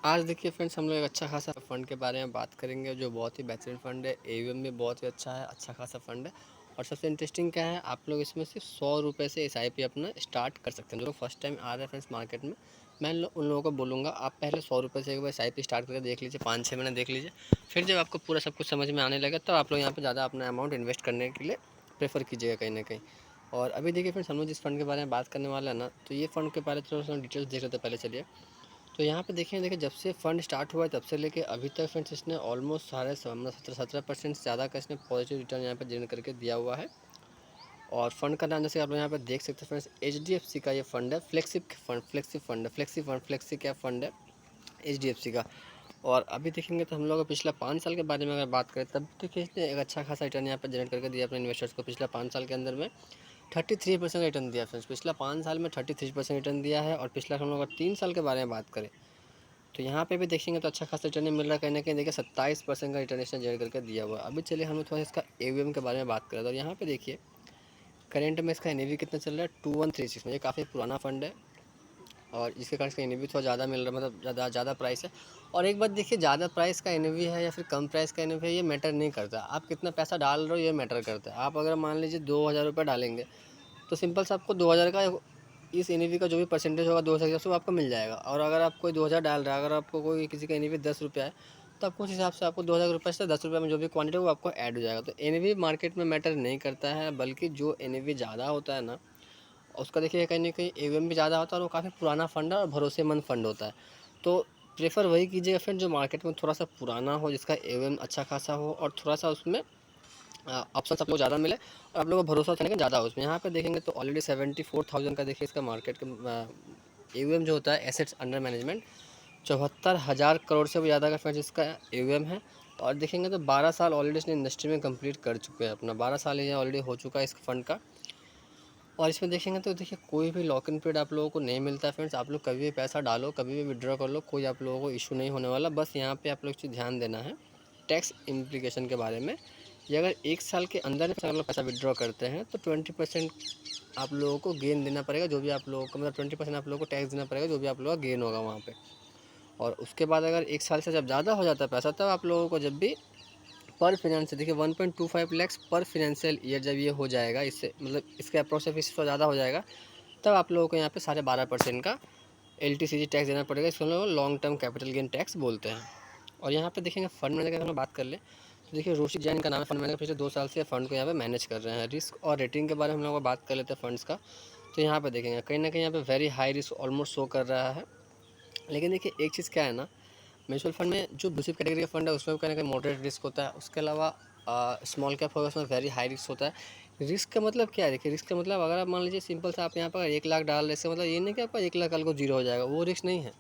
आज देखिए फ्रेंड्स, हम लोग एक अच्छा खासा फ़ंड के बारे में बात करेंगे जो बहुत ही बेहतरीन फ़ंड है। एवीएम भी बहुत ही अच्छा है, अच्छा खासा फ़ंड है। और सबसे इंटरेस्टिंग क्या है, आप लोग इसमें सिर्फ ₹100 से एसआईपी अपना स्टार्ट कर सकते हैं। जो लोग फर्स्ट टाइम आ रहे हैं फ्रेंड्स मार्केट में, मैं उन लोगों को बोलूँगा आप पहले ₹100 से एक बार एसआईपी स्टार्ट करके देख लीजिए, 5-6 महीने देख लीजिए। फिर जब आपको पूरा सब कुछ समझ में आने लगे तो आप लोग यहाँ पर ज़्यादा अपना अमाउंट इन्वेस्ट करने के लिए प्रेफर कीजिएगा कहीं ना कहीं। और अभी देखिए फ्रेंड्स, हम लोग जिस फ़ंड के बारे में बात करने वाले हैं ना, तो ये फ़ंड के बारे में थोड़ा सा डिटेल्स देख लेते हैं पहले। चलिए, तो यहाँ पे देखिए जब से फंड स्टार्ट हुआ है तब से लेके अभी तक फ्रेंड्स इसने ऑलमोस्ट साढ़े 17% से ज़्यादा का इसने पॉजिटिव रिटर्न यहाँ पे जनरेट करके दिया हुआ है। और फंड का नाम जैसे आप लोग यहाँ पे देख सकते हैं फ्रेंड्स, एचडीएफसी का ये फंड है। फ्लेक्सी क्या फंड है एचडीएफसी का। और अभी देखेंगे तो हम लोग पिछला 5 साल के बारे में अगर बात करें, तब देखिए इसने एक अच्छा खासा रिटर्न यहाँ पर जनरेट करके दिया अपने इन्वेस्टर्स को। पिछला 5 साल के अंदर में 33% रिटर्न दिया फ्रेंड्स। पिछला 5 साल में 33% रिटर्न दिया है। और पिछला हम लोग 3 साल के बारे में बात करें तो यहाँ पे भी देखेंगे तो अच्छा खासा रिटर्न मिल रहा है। कहीं ना कहीं देखिए 27% का रिटर्न इसने जनरेट करके दिया हुआ है। अभी चलिए हम थोड़ा इसका एवीएम के बारे में बात करें तो यहाँ पे देखिए करंट में इसका एनएवी कितना चल रहा है, 2136 में। ये काफ़ी पुराना फंड है और इसके कारण इसका एनएवी थोड़ा ज़्यादा मिल रहा है, मतलब ज़्यादा प्राइस है। और एक बात देखिए, ज़्यादा प्राइस का एनएवी है या फिर कम प्राइस का एनएवी है, ये मैटर नहीं करता। आप कितना पैसा डाल रहे हो ये मैटर करता है। आप अगर मान लीजिए 2000 रुपये डालेंगे तो सिंपल से आपको 2000 का इस एनईवी का जो भी परसेंटेज होगा 2000 के हिसाब से वो आपको मिल जाएगा। और अगर आप कोई 2000 डाल रहा है, अगर आपको कोई किसी का एनईवी 10 रुपया है, तो आपको उस हिसाब से आपको 2000 रुपये से 10 रुपये में जो भी क्वांटिटी है वो आपको ऐड हो जाएगा। तो एनईवी मार्केट में मैटर नहीं करता है, बल्कि जो एनईवी ज़्यादा होता है ना, उसका देखिए कहीं ना कहीं एवीएम भी ज़्यादा होता है और वो काफ़ी पुराना फंड है और भरोसेमंद फंड होता है। तो प्रेफर वही कीजिएगा फ्रेंड जो मार्केट में थोड़ा सा पुराना हो, जिसका एवीएम अच्छा खासा हो और थोड़ा सा उसमें ऑप्शन आप लोग ज़्यादा मिले और आप लोगों को भरोसा होता है ज़्यादा उसमें। यहाँ पे देखेंगे तो ऑलरेडी 74,000 का देखिए इसका मार्केट का एवीएम जो होता है, एसेट्स अंडर मैनेजमेंट 74,000 करोड़ से भी ज़्यादा का फ्रेंड्स इसका एवीएम है। और देखेंगे तो 12 साल ऑलरेडी इसने इंडस्ट्री में कंप्लीट कर चुके हैं। अपना 12 साल ये ऑलरेडी हो चुका है इस फंड का। और इसमें देखेंगे तो देखिए कोई भी लॉक इन पीरियड आप लोगों को नहीं मिलता है फ्रेंड्स। आप लोग कभी भी पैसा डालो, कभी भी विड्रॉ कर लो, कोई आप लोगों को इशू नहीं होने वाला। बस यहाँ पे आप लोग चीज़ ध्यान देना है टैक्स इम्प्लीकेशन के बारे में। ये अगर 1 साल के अंदर अगर लोग पैसा विड्रॉ करते हैं तो 20% आप लोगों को गेन देना पड़ेगा। जो भी आप लोगों को मतलब 20% आप लोगों को टैक्स देना पड़ेगा, जो भी आप लोगों का गेन होगा वहाँ पे। और उसके बाद अगर 1 साल से जब ज़्यादा हो जाता है पैसा, तब आप लोगों को जब भी पर फिनेंशियल देखिए 1.25 लैक्स पर फिनेंशियल ईयर जब ये हो जाएगा, इससे मतलब इसके अप्रोच इससे ज़्यादा हो जाएगा, तब आप लोगों को यहाँ पे 12.5% का एलटीसीजी टैक्स देना पड़ेगा। इसको हम लोग long term capital gain tax बोलते हैं। और यहाँ पे देखेंगे फंड मैनेजर की हम बात कर ले तो देखिए रोशिक जैन का नाम है फंड मैनेजर। पिछले 2 साल से फंड को यहाँ पे मैनेज कर रहे हैं। रिस्क और रेटिंग के बारे में हम लोग बात कर लेते हैं फंड्स का। तो यहाँ पे देखेंगे कहीं ना कहीं यहाँ पे very high risk almost show कर रहा है। लेकिन देखिए एक चीज़ क्या है ना, म्यूचुअल फंड में जो ब्लू चिप कैटेगरी का फंड है उसमें भी कहीं ना कहीं मॉडरेट रिस्क होता है। उसके अलावा स्मॉल कैप होगा उसमें वेरी हाई रिस्क होता है। रिस्क का मतलब क्या है, देखिए रिस्क का मतलब अगर आप मान लीजिए सिंपल से आप यहाँ पर 1 लाख डाल रहे, इसका मतलब ये नहीं कि आपका 1 लाख कल को जीरो हो जाएगा, वो रिस्क नहीं है।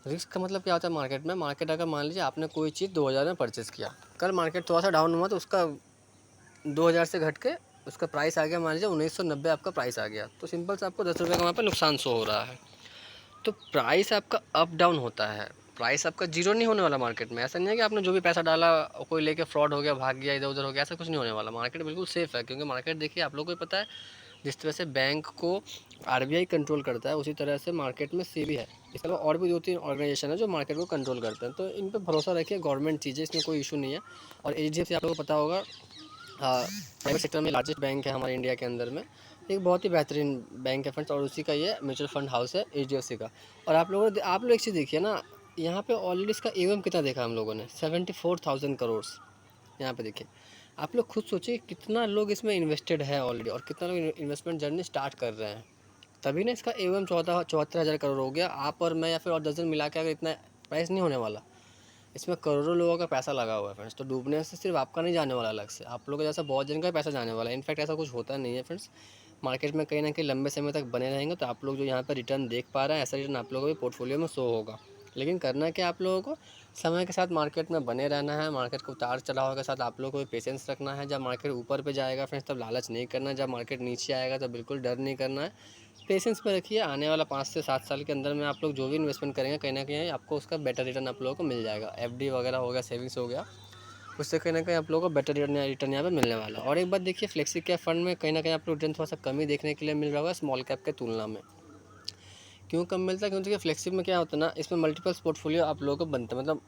रिस्क का मतलब क्या होता है मार्केट में, मार्केट अगर मान लीजिए आपने कोई चीज़ 2000 में परचेज़ किया, कल मार्केट थोड़ा सा डाउन हुआ तो उसका 2000 से घट के उसका प्राइस आ गया मान लीजिए 1990 आपका प्राइस आ गया, तो सिंपल से आपको 10 रुपये का वहाँ पर नुकसान शो हो रहा है। तो प्राइस आपका अप डाउन होता है, प्राइस आपका जीरो नहीं होने वाला मार्केट में। ऐसा नहीं है कि आपने जो भी पैसा डाला कोई लेके फ्रॉड हो गया, भाग गया, इधर उधर हो गया, ऐसा कुछ नहीं होने वाला। मार्केट बिल्कुल सेफ़ है, क्योंकि मार्केट देखिए आप लोगों को पता है जिस तरह से बैंक को आरबीआई कंट्रोल करता है, उसी तरह से मार्केट में सेबी है। इसके अलावा और भी 2-3 ऑर्गेनाइजेशन है जो मार्केट को कंट्रोल करते हैं। तो इन पर भरोसा रखिए, गवर्नमेंट चीज़ें, इसमें कोई इशू नहीं है। और एचडीएफसी आप लोगों को पता होगा प्राइवेट सेक्टर में लार्जेस्ट बैंक है हमारे इंडिया के अंदर में। एक बहुत ही बेहतरीन बैंक है फ्रेंड्स, और उसी का ये म्यूचुअल फंड हाउस है एचडीएफसी का। और आप लोग एक चीज़ देखिए ना, यहाँ पे ऑलरेडी इसका एवं कितना देखा हम लोगों ने, 74,000 करोड़। यहाँ पे देखिए, आप लोग खुद सोचिए कितना लोग इसमें इन्वेस्टेड है ऑलरेडी और कितना लोग इन्वेस्टमेंट जर्नी स्टार्ट कर रहे हैं। तभी ना इसका एवं 74,000 करोड़ हो गया। आप और मैं या फिर और 10 जन मिला के अगर इतना प्राइस नहीं होने वाला। इसमें करोड़ों लोगों का पैसा लगा हुआ है फ्रेंड्स। तो डूबने से सिर्फ आपका नहीं जाने वाला, अलग से आप लोगों जैसा बहुत जन का पैसा जाने वाला है। इनफैक्ट ऐसा कुछ होता नहीं है फ्रेंड्स, मार्केट में कहीं ना कहीं लंबे समय तक बने रहेंगे। तो आप लोग जो यहाँ पर रिटर्न देख पा रहे हैं, ऐसा रिटर्न आप लोगों के पोर्टफोलियो में शो होगा। लेकिन करना क्या आप लोगों को, समय के साथ मार्केट में बने रहना है। मार्केट को उतार चढ़ाव के साथ आप लोगों को पेशेंस रखना है। जब मार्केट ऊपर पे जाएगा फ्रेंड्स तब लालच नहीं करना है, जब मार्केट नीचे आएगा तो बिल्कुल डर नहीं करना है। पेशेंस में रखिए, आने वाला 5 से 7 साल के अंदर में आप लोग जो भी इन्वेस्टमेंट करेंगे कहीं ना कहीं आपको उसका बेटर रिटर्न आप लोगों को मिल जाएगा। एफडी वगैरह हो गया, सेविंग्स हो गया, उससे कहीं ना कहीं आप लोगों को बेटर रिटर्न यहाँ पे मिलने वाला है। और एक बात देखिए, फ्लेक्सी कैप फंड में कहीं ना कहीं आप लोग रिटर्न थोड़ा सा कम ही देखने के लिए मिल रहा होगा स्मॉल कैप के तुलना में। क्यों कम मिलता है? क्योंकि देखिए फ्लेक्सिब में क्या होता है ना, इसमें मल्टीपल्स पोर्टफोलियो आप लोगों को बनते हैं। मतलब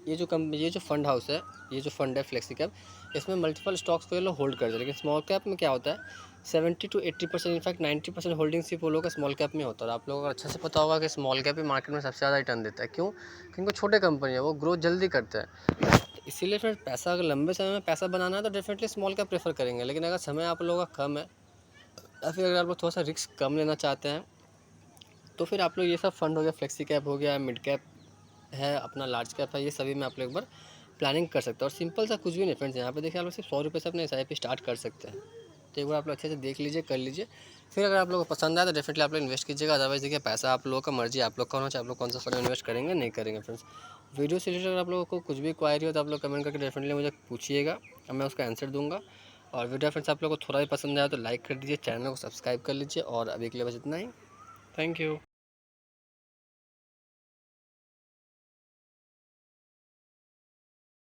ये जो फंड हाउस है, ये जो फंड है फ्लेक्सी कैप, इसमें मल्टीपल स्टॉक्स को ये लोग होल्ड करते हैं। लेकिन स्मॉल कैप में क्या होता है, 70 to 80%, इनफैक्ट 90% होल्डिंग सिर्फ वो लोग का स्मॉल कैप में होता है। और आप लोगों को अच्छे से पता होगा कि स्मॉल कैप ही मार्केट में सबसे ज़्यादा रिटर्न देता है। क्यों? क्योंकि छोटे कंपनी है, वो ग्रोथ जल्दी करते हैं। इसीलिए फिर पैसा, अगर लंबे समय में पैसा बनाना है तो डेफिनेटली स्मॉल कैप प्रेफर करेंगे। लेकिन अगर समय आप लोगों का कम है, या फिर अगर आप लोग थोड़ा सा रिस्क कम लेना चाहते हैं, तो फिर आप लोग ये सब फंड हो गया, फ्लेक्सी कैप हो गया, मिड कैप है, अपना लार्ज कैप है, ये सभी में आप लोग एक बार प्लानिंग कर सकते हैं। और सिंपल सा कुछ भी नहीं फ्रेंड्स, यहाँ पे देखिए आप लोग सिर्फ 100 रुपये से अपने SIP स्टार्ट कर सकते हैं। तो एक बार आप लोग अच्छे से देख लीजिए, कर लीजिए। फिर अगर आप लोगों को पसंद आए तो डेफिनेटली आप लोग इन्वेस्ट कीजिएगा। अदरवाइज देखिए पैसा आप लोगों का मर्जी, आप लोग कौन हो, चाहे आप लोग कौन सा फंड इन्वेस्ट करेंगे नहीं करेंगे फ्रेंड्स। वीडियो से रिलेटेड अगर आप लोगों को कुछ भी क्वायरी हो तो आप लोग कमेंट करके डेफिनेटली मुझे पूछिएगा, और मैं उसका आंसर दूंगा। और वीडियो फ्रेंड्स आप लोग को थोड़ा भी पसंद आया तो लाइक कर दीजिए, चैनल को सब्सक्राइब कर लीजिए। और अभी के लिए बस इतना ही। Thank you.